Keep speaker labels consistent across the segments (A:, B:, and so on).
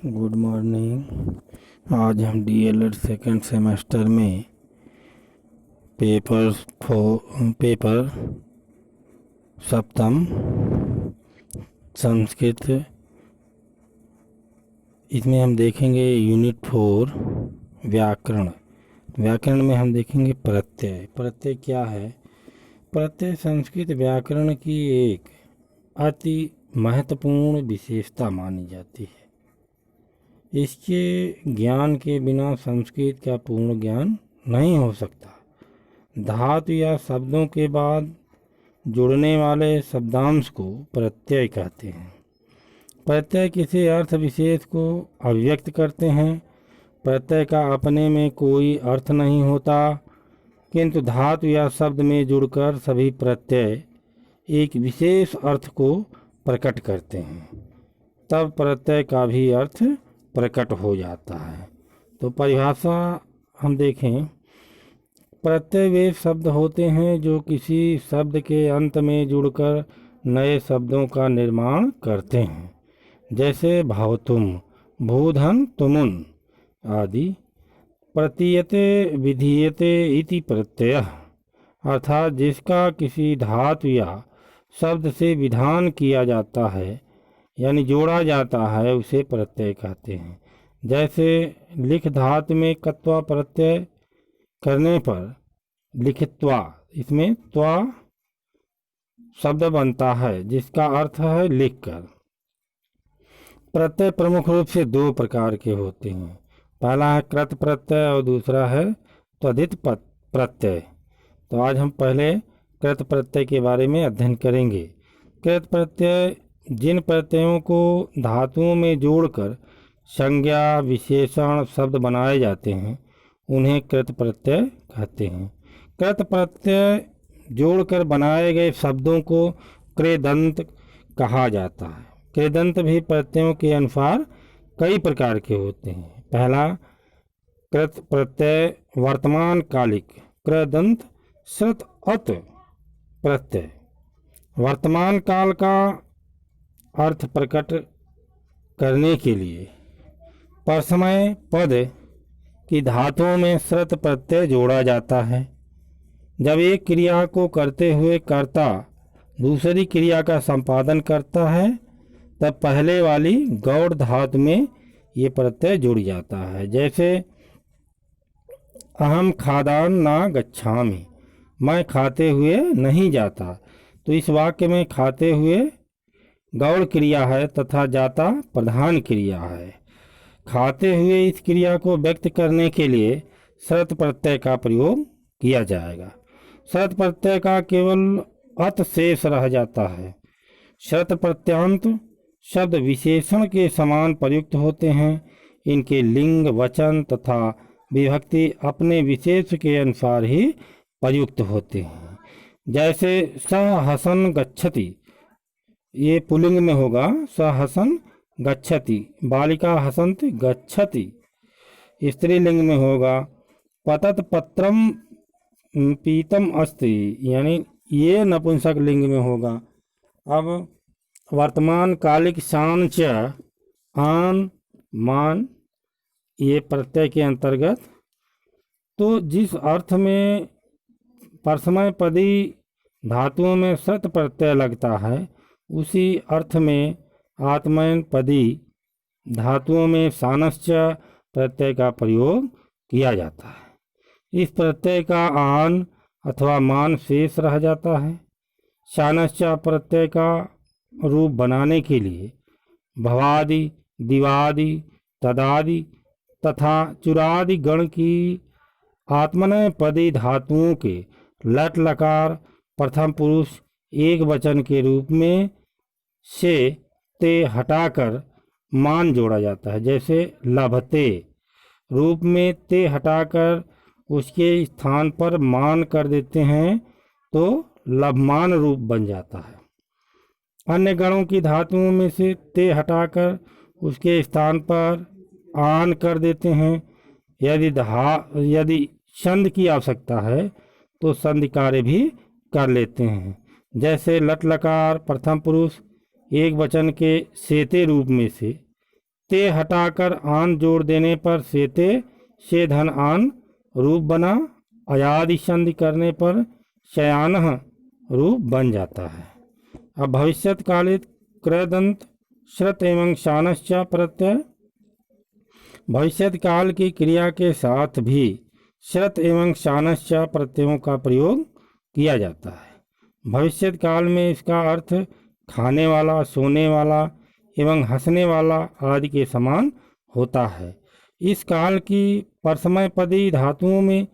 A: Good morning. आज हम DElEd second semester में पेपर सप्तम संस्कृत, इसमें हम देखेंगे यूनिट 4 व्याकरण। व्याकरण में हम देखेंगे प्रत्यय। प्रत्यय क्या है? प्रत्यय संस्कृत व्याकरण की एक अति महत्वपूर्ण विशेषता मानी जाती है। इसके ज्ञान के बिना संस्कृत का पूर्ण ज्ञान नहीं हो सकता। धातु या शब्दों के बाद जुड़ने वाले शब्दांश को प्रत्यय कहते हैं। प्रत्यय किसी अर्थ विशेष को अभिव्यक्त करते हैं। प्रत्यय का अपने में कोई अर्थ नहीं होता, किंतु धातु या शब्द में जुड़कर सभी प्रत्यय एक विशेष अर्थ को प्रकट करते हैं। तब प्रत्यय का भी अर्थ प्रकट हो जाता है। तो परिभाषा हम देखें, प्रत्यय वे शब्द होते हैं जो किसी शब्द के अंत में जुड़कर नए शब्दों का निर्माण करते हैं, जैसे भावतुम, भूधन, तुमुन आदि। प्रतीयते विधीयते इति प्रत्ययः, अर्थात जिसका किसी धातु या शब्द से विधान किया जाता है यानी जोड़ा जाता है, उसे प्रत्यय कहते हैं। जैसे लिख धातु में कत्वा प्रत्यय करने पर लिखित्वा, इसमें त्वा शब्द बनता है जिसका अर्थ है लिखकर। प्रत्यय प्रमुख रूप से दो प्रकार के होते हैं। पहला है कृत प्रत्यय और दूसरा है त्वधित प्रत्यय। तो आज हम पहले कृत प्रत्यय के बारे में अध्ययन करेंगे। कृत प्रत्यय जिन प्रत्ययों को धातुओं में जोड़कर संज्ञा, विशेषण, शब्द बनाए जाते हैं, उन्हें कृत प्रत्यय कहते हैं। कृत प्रत्यय जोड़कर बनाए गए शब्दों को कृदंत कहा जाता है। कृदंत भी प्रत्ययों के अनुसार कई प्रकार के होते हैं। पहला कृत प्रत्यय वर्तमान कालिक कृदंत श्रुत अत प्रत्यय। वर्तमान काल का अर्थ प्रकट करने के लिए परसमय पद की धातुओं में श्रुत प्रत्यय जोड़ा जाता है। जब एक क्रिया को करते हुए कर्ता दूसरी क्रिया का संपादन करता है, तब पहले वाली गौड़ धातु में ये प्रत्यय जुड़ जाता है। जैसे अहम खादान ना गच्छामि, मैं खाते हुए नहीं जाता। तो इस वाक्य में खाते हुए गौड़ क्रिया है तथा जाता प्रधान क्रिया है। खाते हुए इस क्रिया को व्यक्त करने के लिए श्रुत प्रत्यय का प्रयोग किया जाएगा। श्रुत प्रत्यय का केवल अत शेष रह जाता है। श्रुत प्रत्यांत शब्द विशेषण के समान प्रयुक्त होते हैं। इनके लिंग, वचन तथा विभक्ति अपने विशेष के अनुसार ही प्रयुक्त होते हैं। जैसे स हसन गच्छति, ये पुल्लिंग में होगा स हसन गच्छति, बालिका हसन्ति गच्छति। स्त्रीलिंग में होगा पतत पत्रम पीतम अस्ति, यानी ये नपुंसक लिंग में होगा। अब वर्तमान कालिक शान च आन मान, ये प्रत्यय के अंतर्गत। तो जिस अर्थ में परसमय पदी धातुओं में श्रुत प्रत्यय लगता है, उसी अर्थ में आत्मयन पदी धातुओं में सानश्च प्रत्यय का प्रयोग किया जाता है। इस प्रत्यय का आन अथवा मान शेष रह जाता है। शानश्च प्रत्यय का रूप बनाने के लिए भवादि, दिवादि, तदादि तथा चुरादि गण की आत्मनय पदी धातुओं के लट लकार प्रथम पुरुष एक वचन के रूप में से ते हटाकर मान जोड़ा जाता है। जैसे लभते रूप में ते हटाकर उसके स्थान पर मान कर देते हैं, तो लभमान रूप बन जाता है। अन्य गणों की धातुओं में से ते हटाकर उसके स्थान पर आन कर देते हैं। यदि संधि की आवश्यकता है तो संधि कार्य भी कर लेते हैं। जैसे लट लकार प्रथम पुरुष एक वचन के सेते रूप में से ते हटाकर आन जोड़ देने पर सेते से धन आन रूप बना। अयादि संधि करने पर शयानः रूप बन जाता है। अब भविष्यत कालित क्रदंत श्रत एवं शानश्च प्रत्यय। भविष्यत काल की क्रिया के साथ भी श्रत एवं शानश्च प्रत्ययों का प्रयोग किया जाता है। भविष्यत काल में इसका अर्थ खाने वाला, सोने वाला एवं हंसने वाला आदि के समान होता है। इस काल की परसमय पदी धातुओं में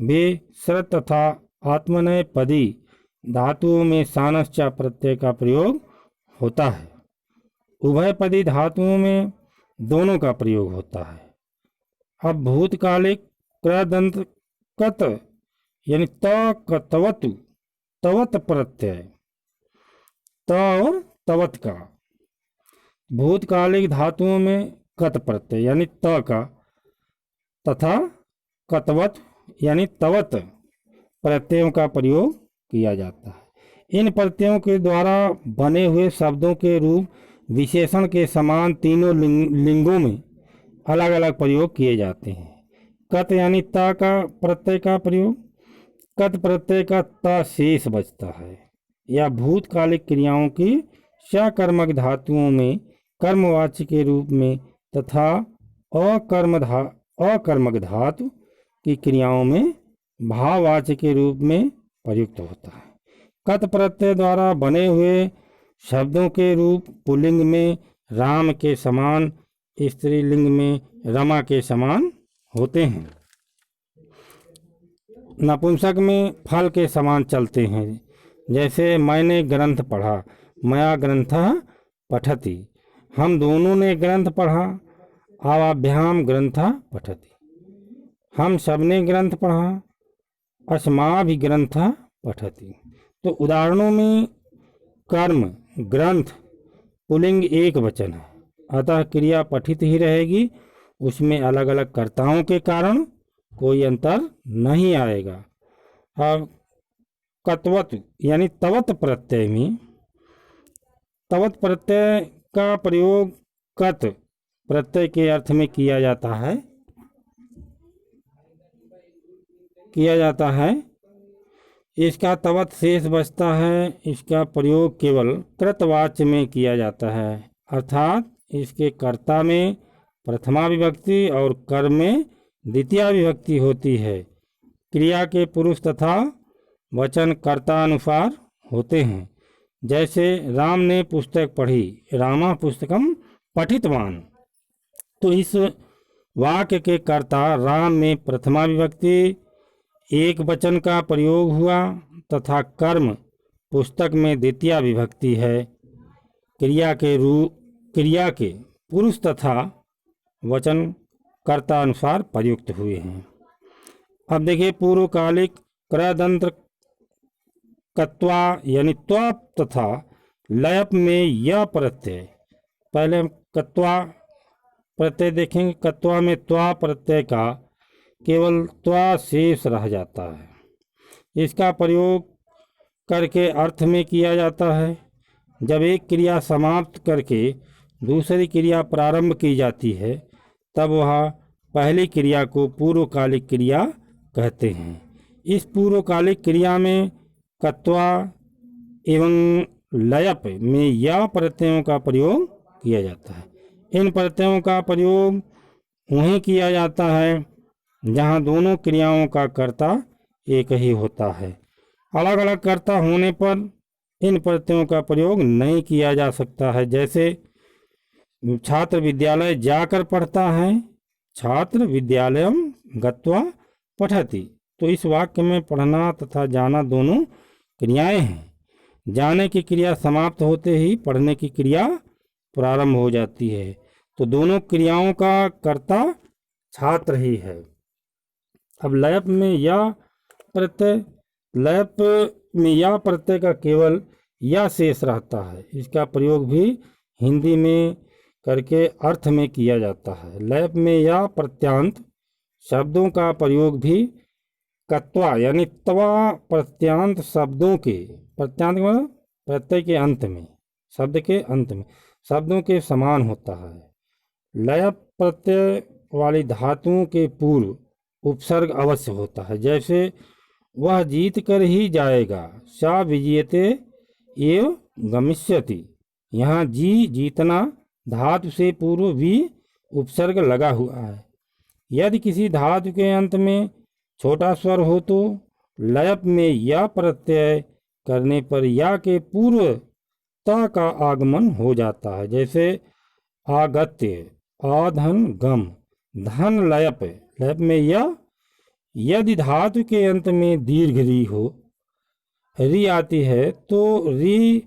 A: वे श्रत तथा आत्मनय पदी धातुओं में शानश्च प्रत्यय का प्रयोग होता है। उभय पदी धातुओं में दोनों का प्रयोग होता है। अब भूतकालिक क्रदंत कत यानी त कतवतु तवत प्रत्यय, त और तवत का। भूतकालिक धातुओं में कत प्रत्यय यानी त का तथा कतवत यानी तवत प्रत्ययों का प्रयोग किया जाता है। इन प्रत्ययों के द्वारा बने हुए शब्दों के रूप विशेषण के समान तीनों लिंगों में अलग अलग प्रयोग किए जाते हैं। कत यानी ता का प्रत्यय का प्रयोग, कत प्रत्यय का ता शेष बचता है। या भूतकालिक क्रियाओं की सकर्मक धातुओं में कर्मवाच्य के रूप में तथा अकर्मक धातु की क्रियाओं में भाववाच्य के रूप में प्रयुक्त होता है। कत प्रत्यय द्वारा बने हुए शब्दों के रूप पुल्लिंग में राम के समान, स्त्रीलिंग में रमा के समान होते हैं। नपुंसक में फल के समान चलते हैं। जैसे मैंने ग्रंथ पढ़ा, मया ग्रंथः पठति। हम दोनों ने ग्रंथ पढ़ा, आवाभ्याम ग्रंथः पठति। हम सबने ग्रंथ पढ़ा, अस्माभि ग्रंथः पठति। तो उदाहरणों में कर्म ग्रंथ पुल्लिंग एक वचन है, अतः क्रिया पठित ही रहेगी। उसमें अलग अलग कर्ताओं के कारण कोई अंतर नहीं आएगा। अब कतवत यानी तवत प्रत्यय में तवत प्रत्यय का प्रयोग कत प्रत्यय के अर्थ में किया जाता है। इसका तवत शेष बचता है। इसका प्रयोग केवल कृतवाच्य में किया जाता है, अर्थात इसके कर्ता में प्रथमा विभक्ति और कर्म में द्वितीया विभक्ति होती है। क्रिया के पुरुष तथा वचन कर्ता अनुसार होते हैं। जैसे राम ने पुस्तक पढ़ी, रामा पुस्तकम पठितवान। तो इस वाक्य के कर्ता राम में प्रथमा विभक्ति एक वचन का प्रयोग हुआ तथा कर्म पुस्तक में द्वितीया विभक्ति है। क्रिया के पुरुष तथा वचन कर्ता अनुसार प्रयुक्त हुए हैं। अब देखिए पूर्वकालिक क्रदंत कत्वा यानी त्वा तथा लयप में यह प्रत्यय। पहले हम कत्वा प्रत्यय देखेंगे। कत्वा में त्वा प्रत्यय का केवल त्वा शेष रह जाता है। इसका प्रयोग करके अर्थ में किया जाता है। जब एक क्रिया समाप्त करके दूसरी क्रिया प्रारंभ की जाती है तब वह पहली क्रिया को पूर्वकालिक क्रिया कहते हैं। इस पूर्वकालिक क्रिया में कत्वा एवं लयप में या प्रत्ययों का प्रयोग किया जाता है। इन प्रत्ययों का प्रयोग वहीं किया जाता है जहां दोनों क्रियाओं का कर्ता एक ही होता है। अलग अलग कर्ता होने पर इन प्रत्ययों का प्रयोग नहीं किया जा सकता है। जैसे छात्र विद्यालय जाकर पढ़ता है, छात्र विद्यालयम गत्वा पठति। तो इस वाक्य में पढ़ना तथा जाना दोनों क्रियाएं हैं। जाने की क्रिया समाप्त होते ही पढ़ने की क्रिया प्रारंभ हो जाती है। तो दोनों क्रियाओं का कर्ता छात्र ही है। अब लयप में या प्रत्यय का केवल या शेष रहता है। इसका प्रयोग भी हिंदी में करके अर्थ में किया जाता है। लयप में या प्रत्यांत शब्दों का प्रयोग भी कत्वा यानी त्वा प्रत्यांत शब्दों के प्रत्यय के अंत में, शब्द के अंत में शब्दों के समान होता है। लय प्रत्यय वाली धातुओं के पूर्व उपसर्ग अवश्य होता है, जैसे वह जीत कर ही जाएगा, सा विजयते एव गमिष्यति। यहाँ जी जीतना धातु से पूर्व भी उपसर्ग लगा हुआ है। यदि किसी धातु के अंत में छोटा स्वर हो तो लयप में या प्रत्यय करने पर या के पूर्व ता का आगमन हो जाता है, जैसे आगत्य, आधन गम, धन लयप, लयप में या। यदि धातु के अंत में दीर्घ री हो, री आती है तो री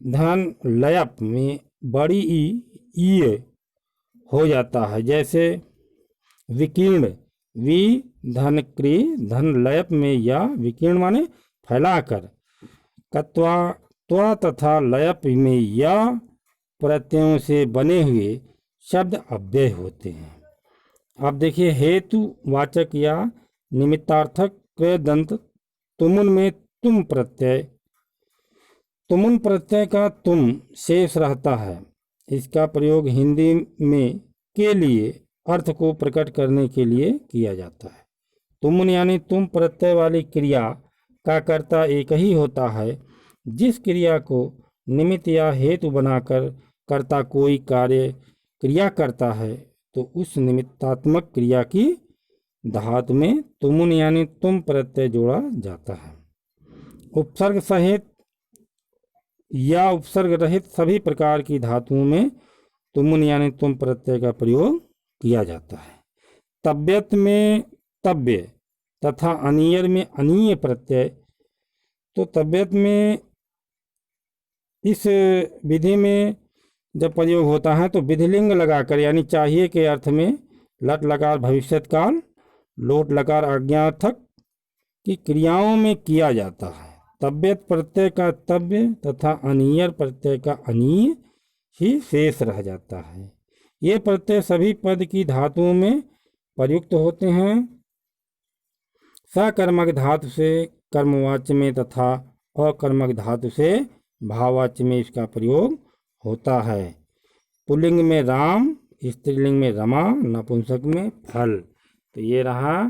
A: धन लयप में बड़ी ई हो जाता है, जैसे विकीर्ण, वी धन क्री, धन लयप में या, विकीर्ण माने फैलाकर। कत्वा, त्वा तथा लयप में या प्रत्ययों से बने हुए शब्द अव्यय होते हैं। अब देखिए हेतु वाचक या निमित्तार्थक कृदंत तुमुन में तुम प्रत्यय, तुमुन प्रत्यय का तुम शेष रहता है। इसका प्रयोग हिंदी में के लिए अर्थ को प्रकट करने के लिए किया जाता है। तुमुन यानी तुम प्रत्यय वाली क्रिया का कर्ता एक ही होता है। जिस क्रिया को निमित्त या हेतु बनाकर कर्ता कोई कार्य क्रिया करता है तो उस निमित्तात्मक क्रिया की धातु में तुमुन यानी तुम प्रत्यय जोड़ा जाता है। उपसर्ग सहित या उपसर्ग रहित सभी प्रकार की धातुओं में तुमुन यानी तुम प्रत्यय का प्रयोग किया जाता है। तब्यत में तब्य तथा अनियर में अनीय प्रत्यय। तो तब्यत में इस विधि में जब प्रयोग होता है तो विधिलिंग लगाकर यानी चाहिए के अर्थ में लट लकार भविष्यत काल, लोट लकार आज्ञार्थक की क्रियाओं में किया जाता है। तब्यत प्रत्यय का तब्य तथा अनीयर प्रत्यय का अनीय ही शेष रह जाता है। ये प्रत्यय सभी पद की धातुओं में प्रयुक्त होते हैं। सकर्मक धातु से कर्मवाच्य में तथा अकर्मक धातु से भाववाच्य में इसका प्रयोग होता है। पुल्लिंग में राम, स्त्रीलिंग में रमा, नपुंसक में फल। तो ये रहा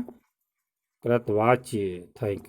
A: कृतवाच्य। Thank you.